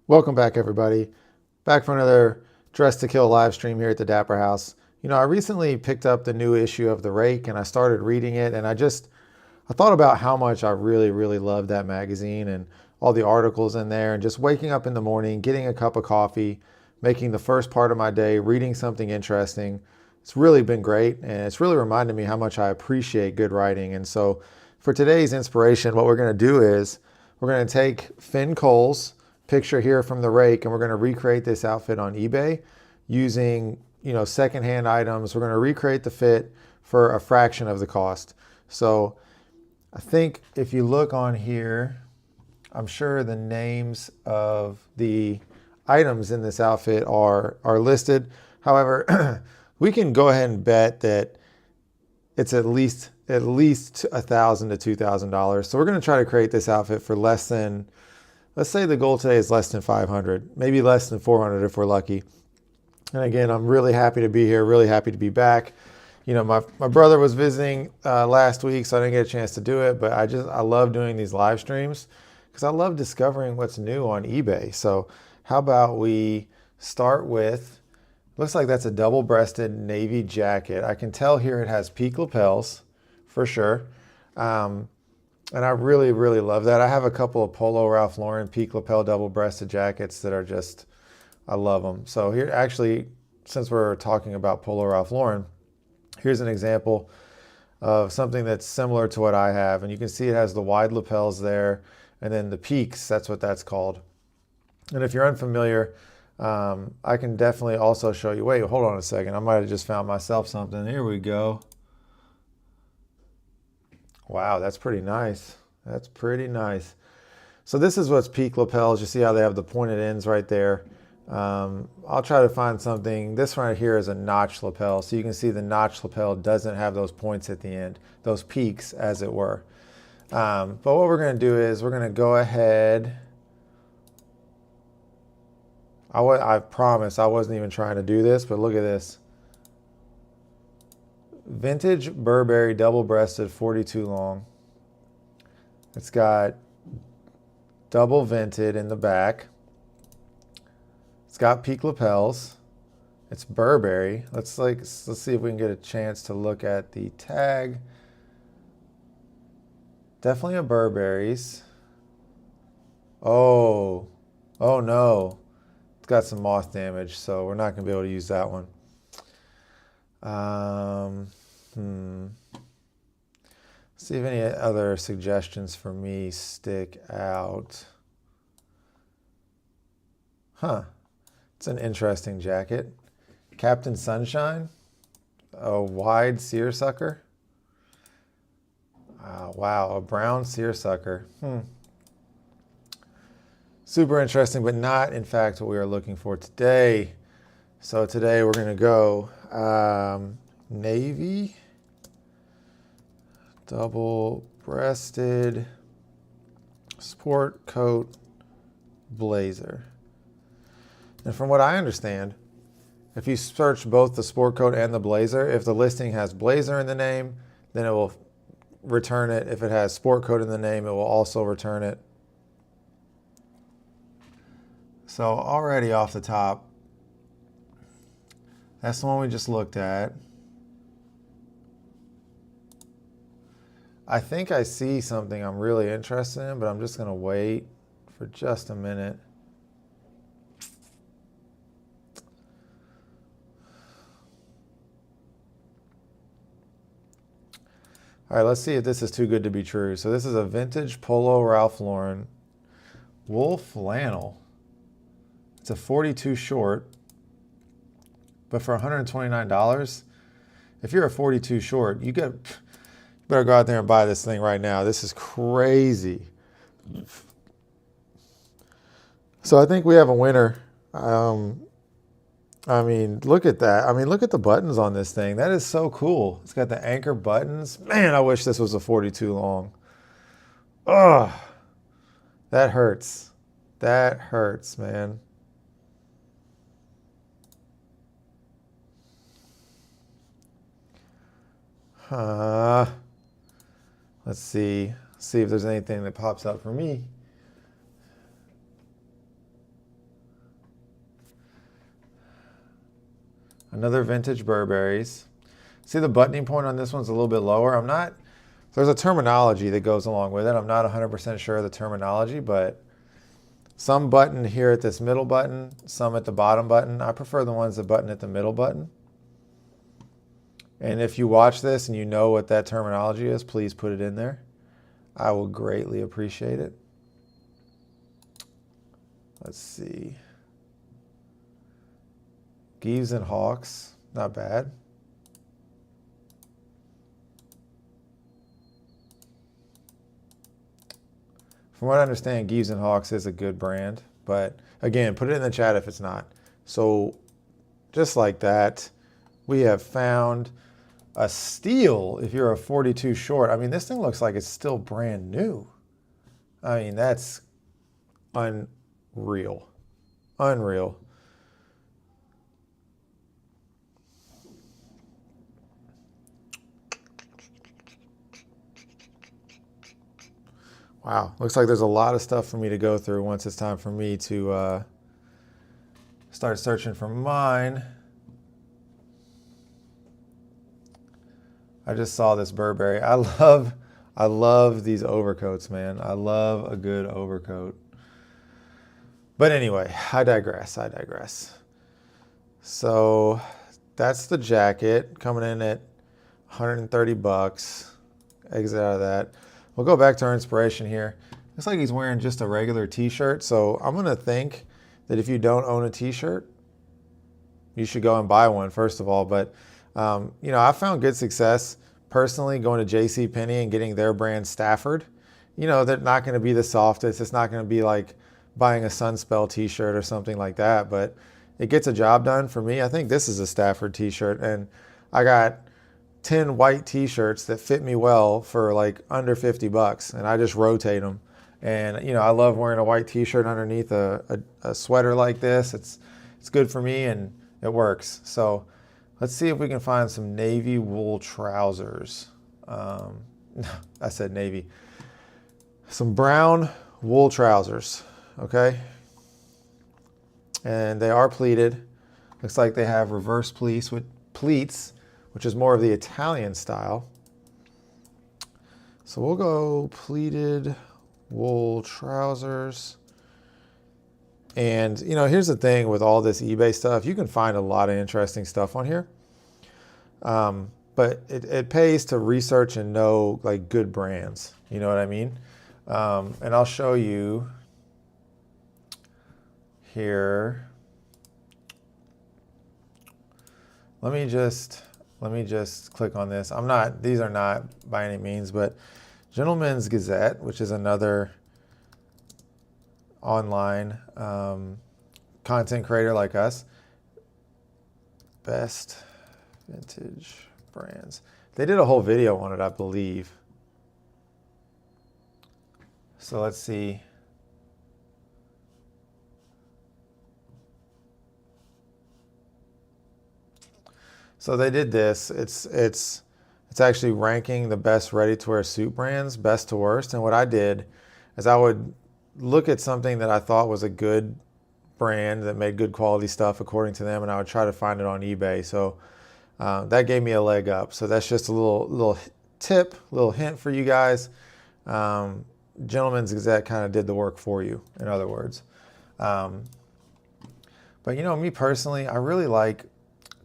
Welcome back, everybody. Back for another Dress to Kill live stream here at the Dapper House. You know, I recently picked up the new issue of The Rake and I started reading it, and I thought about how much I really love that magazine and all the articles in there, and just waking up in the morning, getting a cup of coffee, making the first part of my day reading something interesting. It's really been great, and it's really reminded me how much I appreciate good writing. And so for today's inspiration, what we're going to do is we're going to take Finn Cole's picture here from The Rake, and we're going to recreate this outfit on eBay using, secondhand items. We're going to recreate the fit for a fraction of the cost. So I think if you look on here, I'm sure the names of the items in this outfit are listed. However, we can go ahead and bet that it's at least $1,000 to $2,000. So we're going to try to create this outfit for less than, let's say the goal today is less than 500, maybe less than 400 if we're lucky. And again, I'm really happy to be here, really happy to be back. You know, my brother was visiting last week, so I didn't get a chance to do it, but I love doing these live streams because I love discovering what's new on eBay. So how about we start with, looks like that's a double-breasted navy jacket. I can tell here it has peak lapels for sure. And I really love that. I have a couple of Polo Ralph Lauren peak lapel double-breasted jackets that are just, I love them. So here, actually, since we're talking about Polo Ralph Lauren, here's an example of something that's similar to what I have. And you can see it has the wide lapels there, and then the peaks, that's what that's called. And if you're unfamiliar, I can definitely also show you. Wait, hold on a second. I might have just found myself something. Here we go. Wow, that's pretty nice. That's pretty nice. So this is what's peak lapels. You see how they have the pointed ends right there. I'll try to find something. This one right here is a notch lapel. So you can see the notch lapel doesn't have those points at the end, those peaks as it were. But what we're going to do is we're going to go ahead. I promise I wasn't even trying to do this, but look at this. Vintage Burberry double-breasted 42 long. It's got double vented in the back. It's got peak lapels. It's Burberry. Let's see if we can get a chance to look at the tag. Definitely a Burberry's. Oh no. It's got some moth damage, so we're not going to be able to use that one. See if any other suggestions for me stick out. It's an interesting jacket. Captain Sunshine, a wide seersucker. Wow, a brown seersucker. Super interesting, but not in fact what we are looking for today. So today we're going to go navy, double-breasted, sport coat, blazer. And from what I understand, if you search both the sport coat and the blazer, if the listing has blazer in the name, then it will return it. If it has sport coat in the name, it will also return it. So already off the top, that's the one we just looked at. I think I see something I'm really interested in, but I'm just going to wait for just a minute. All right, let's see if this is too good to be true. So this is a vintage Polo Ralph Lauren wool flannel. It's a 42 short, but for $129, if you're a 42 short, you better go out there and buy this thing right now. This is crazy. So I think we have a winner. I mean, look at that. I mean, look at the buttons on this thing. That is so cool. It's got the anchor buttons. Man, I wish this was a 42 long. Ugh, that hurts. That hurts, man. Let's see if there's anything that pops up for me. Another vintage Burberry's. See, the buttoning point on this one's a little bit lower. There's a terminology that goes along with it. I'm not 100% sure of the terminology, but some button here at this middle button, some at the bottom button. I prefer the ones that button at the middle button. And if you watch this and you know what that terminology is, please put it in there. I will greatly appreciate it. Let's see. Geeves and Hawks, not bad. From what I understand, Geeves and Hawks is a good brand, but again, put it in the chat if it's not. So just like that, we have found a steal if you're a 42 short. I mean, this thing looks like it's still brand new. I mean, that's unreal. Unreal. Wow, looks like there's a lot of stuff for me to go through once it's time for me to start searching for mine. I just saw this Burberry. I love these overcoats, man. I love a good overcoat. But anyway, I digress. So that's the jacket coming in at 130 bucks. Exit out of that. We'll go back to our inspiration here. Looks like he's wearing just a regular t-shirt. So I'm gonna think that if you don't own a t-shirt, you should go and buy one, first of all. But you know, I found good success personally going to JCPenney and getting their brand Stafford. You know, they're not gonna be the softest. It's not gonna be like buying a Sunspell t-shirt or something like that, but it gets a job done for me. I think this is a Stafford t-shirt, and I got 10 white t-shirts that fit me well for like under 50 bucks, and I just rotate them. And you know, I love wearing a white t-shirt underneath a sweater like this. It's good for me and it works. So let's see if we can find some navy wool trousers. I said navy. Some brown wool trousers, okay? And they are pleated. Looks like they have reverse pleats with pleats, which is more of the Italian style. So we'll go pleated wool trousers. And you know, here's the thing with all this eBay stuff, you can find a lot of interesting stuff on here. But it pays to research and know like good brands, you know what I mean? And I'll show you here. Let me just click on this. These are not by any means, but Gentleman's Gazette, which is another online content creator like us. Best vintage brands. They did a whole video on it, I believe. So let's see. So they did this. It's actually ranking the best ready-to-wear suit brands, best to worst. And what I did is I would look at something that I thought was a good brand that made good quality stuff according to them, and I would try to find it on eBay. So that gave me a leg up. So that's just a little tip, little hint for you guys. Gentleman's Gazette kind of did the work for you, in other words. But you know, me personally, I really like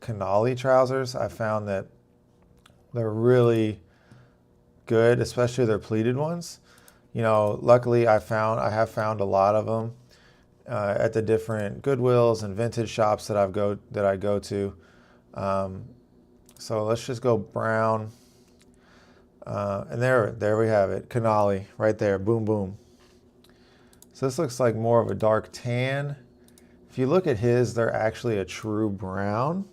Canali trousers. I found that they're really good, especially their pleated ones. You know, luckily I have found a lot of them at the different Goodwills and vintage shops that I go to. So let's just go brown. And there we have it, Canali right there, boom, boom. So this looks like more of a dark tan. If you look at his, they're actually a true brown.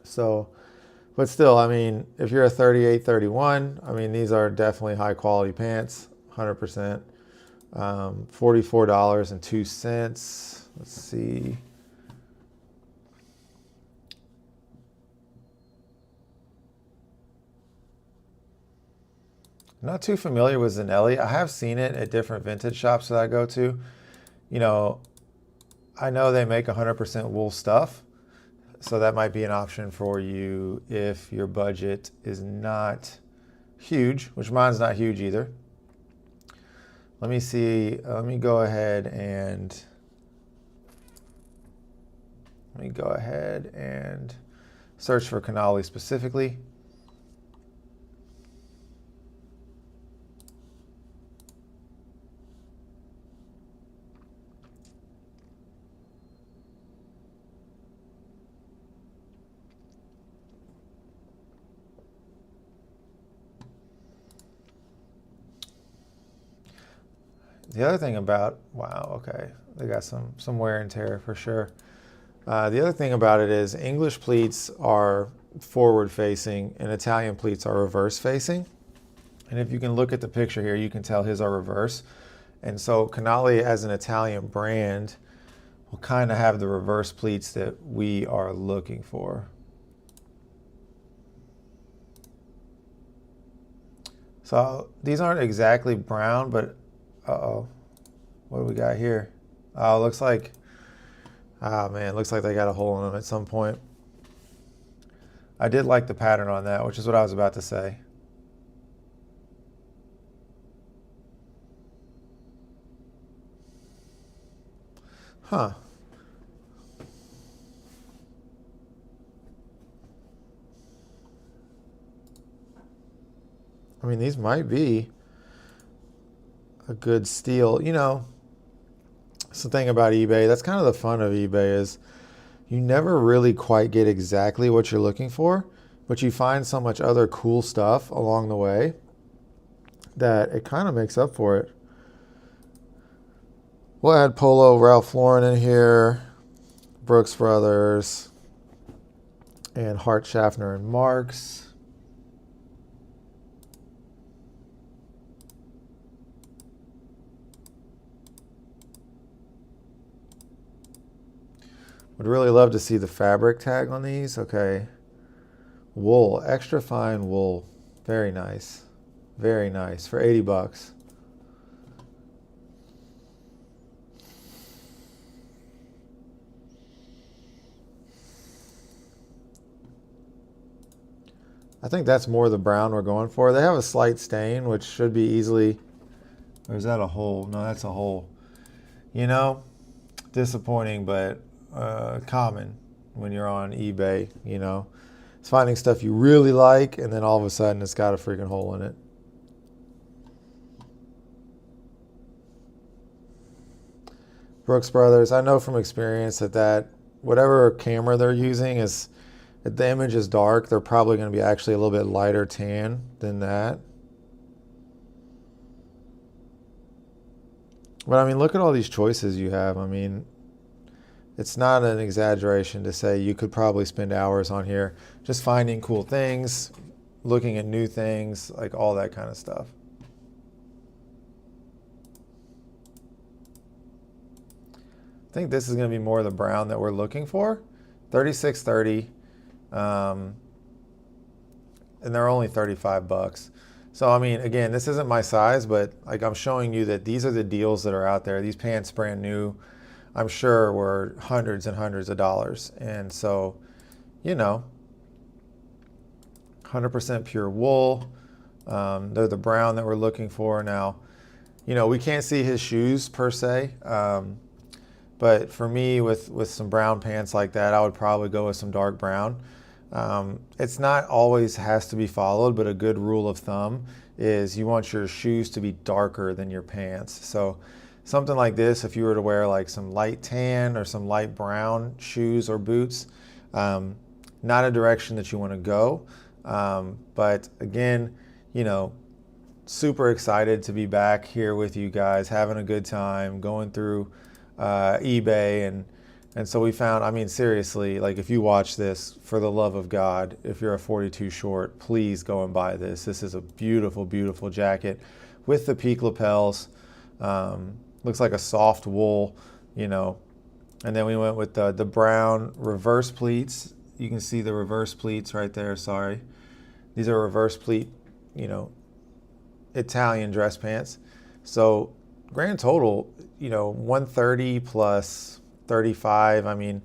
So, but still, I mean, if you're a 38, 31, I mean, these are definitely high quality pants, 100%. $44.02. Let's see. Not too familiar with Zanelli. I have seen it at different vintage shops that I go to. You know, I know they make 100% wool stuff. So that might be an option for you if your budget is not huge, which mine's not huge either. Let me see. Let me go ahead and search for Canali specifically. The other thing about, wow, okay, they got some wear and tear for sure. The other thing about it is English pleats are forward facing and Italian pleats are reverse facing. And if you can look at the picture here, you can tell his are reverse. And so Canali as an Italian brand will kind of have the reverse pleats that we are looking for. So these aren't exactly brown, but uh-oh, what do we got here? Oh, looks like, oh man, looks like they got a hole in them at some point. I did like the pattern on that, which is what I was about to say. Huh. I mean, these might be a good steal. You know, it's the thing about eBay. That's kind of the fun of eBay is you never really quite get exactly what you're looking for, but you find so much other cool stuff along the way that it kind of makes up for it. We'll add Polo Ralph Lauren in here, Brooks Brothers, and Hart Schaffner and Marks. Would really love to see the fabric tag on these. Okay. Wool, extra fine wool. Very nice. Very nice for 80 bucks. I think that's more the brown we're going for. They have a slight stain, which should be easily, or is that a hole? No, that's a hole. You know, disappointing, but common when you're on eBay, you know. It's finding stuff you really like, and then all of a sudden it's got a freaking hole in it. Brooks Brothers, I know from experience that whatever camera they're using is, if the image is dark, they're probably going to be actually a little bit lighter tan than that. But I mean, look at all these choices you have. I mean, it's not an exaggeration to say you could probably spend hours on here just finding cool things, looking at new things, like all that kind of stuff. I think this is going to be more the brown that we're looking for. 3630. And they're only 35 bucks. So, I mean, again, this isn't my size, but like I'm showing you that these are the deals that are out there. These pants brand new, I'm sure were hundreds and hundreds of dollars. And so, you know, 100% pure wool. They're the brown that we're looking for now. You know, we can't see his shoes per se. But for me, with some brown pants like that, I would probably go with some dark brown. It's not always has to be followed, but a good rule of thumb is you want your shoes to be darker than your pants. So something like this, if you were to wear like some light tan or some light brown shoes or boots, not a direction that you want to go. But again, you know, super excited to be back here with you guys, having a good time, going through eBay and so we found, I mean, seriously, like if you watch this, for the love of God, if you're a 42 short, please go and buy this. This is a beautiful, beautiful jacket with the peak lapels. Looks like a soft wool, you know. And then we went with the brown reverse pleats. You can see the reverse pleats right there, sorry. These are reverse pleat, you know, Italian dress pants. So grand total, you know, 130 plus 35. I mean,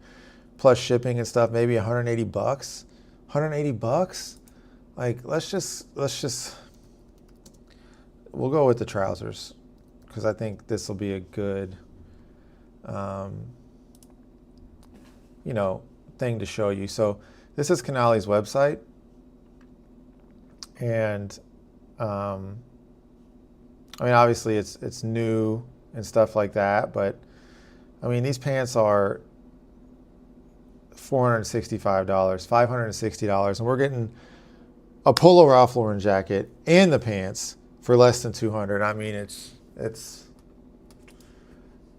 plus shipping and stuff, maybe 180 bucks. 180 bucks? Like, let's just, we'll go with the trousers because I think this will be a good, thing to show you. So this is Canali's website. And, obviously it's new and stuff like that, but these pants are $465, $560, and we're getting a Polo Ralph Lauren jacket and the pants for less than $200.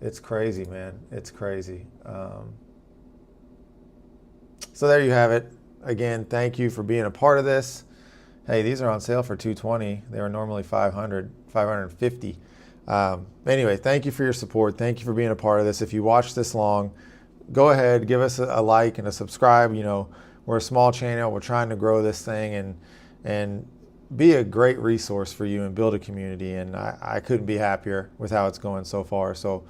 It's crazy, man. It's crazy. So there you have it. Again, thank you for being a part of this. Hey, these are on sale for $220. They were normally $500, $550. Anyway, thank you for your support. Thank you for being a part of this. If you watched this long, go ahead, give us a like and a subscribe. We're a small channel. We're trying to grow this thing and be a great resource for you and build a community. And I couldn't be happier with how it's going so far. So